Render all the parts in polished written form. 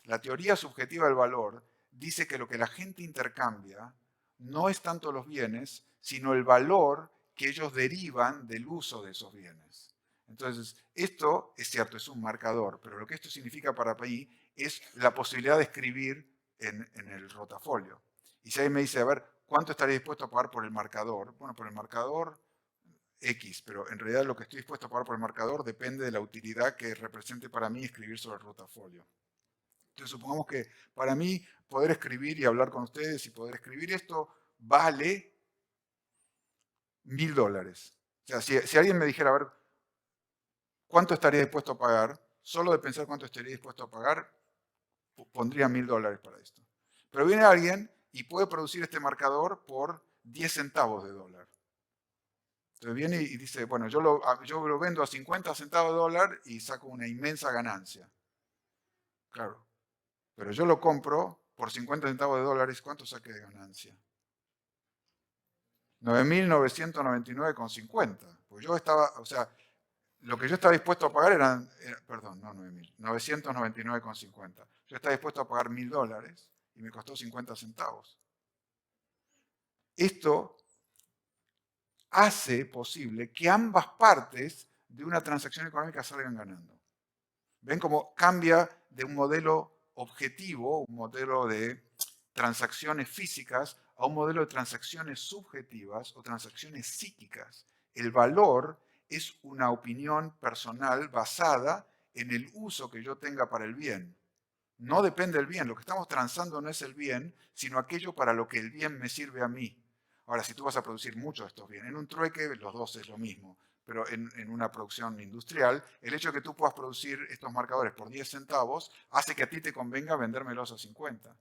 La teoría subjetiva del valor dice que lo que la gente intercambia no es tanto los bienes, sino el valor que ellos derivan del uso de esos bienes. Entonces, esto es cierto, es un marcador, pero lo que esto significa para mí es la posibilidad de escribir en el rotafolio. Y si alguien me dice, a ver, ¿cuánto estaría dispuesto a pagar por el marcador? Bueno, por el marcador X, pero en realidad lo que estoy dispuesto a pagar por el marcador depende de la utilidad que represente para mí escribir sobre el rotafolio. Entonces supongamos que para mí poder escribir y hablar con ustedes y poder escribir esto vale $1000. O sea, si alguien me dijera, a ver, ¿cuánto estaría dispuesto a pagar? Solo de pensar cuánto estaría dispuesto a pagar, pondría $1000 para esto. Pero viene alguien y puede producir este marcador por 10 centavos de dólar. Entonces viene y dice, bueno, yo lo vendo a 50 centavos de dólar y saco una inmensa ganancia. Claro, pero yo lo compro por 50 centavos de dólares, ¿cuánto saqué de ganancia? 9.999,50. Pues yo estaba, o sea, lo que yo estaba dispuesto a pagar perdón, no 9.000, 999,50. Yo estaba dispuesto a pagar $1000 y me costó 50 centavos. Esto hace posible que ambas partes de una transacción económica salgan ganando. ¿Ven cómo cambia de un modelo objetivo, un modelo de transacciones físicas, a un modelo de transacciones subjetivas o transacciones psíquicas? El valor es una opinión personal basada en el uso que yo tenga para el bien. No depende del bien. Lo que estamos transando no es el bien, sino aquello para lo que el bien me sirve a mí. Ahora, si tú vas a producir muchos de estos bienes, en un trueque los dos es lo mismo, pero en una producción industrial, el hecho de que tú puedas producir estos marcadores por 10 centavos hace que a ti te convenga vendérmelos a 50.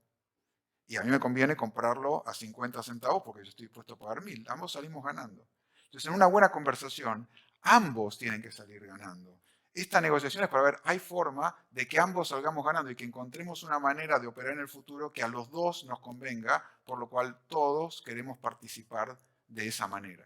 Y a mí me conviene comprarlo a 50 centavos porque yo estoy dispuesto a pagar 1000. Ambos salimos ganando. Entonces, en una buena conversación, ambos tienen que salir ganando. Esta negociación es para ver, hay forma de que ambos salgamos ganando y que encontremos una manera de operar en el futuro que a los dos nos convenga, por lo cual todos queremos participar de esa manera.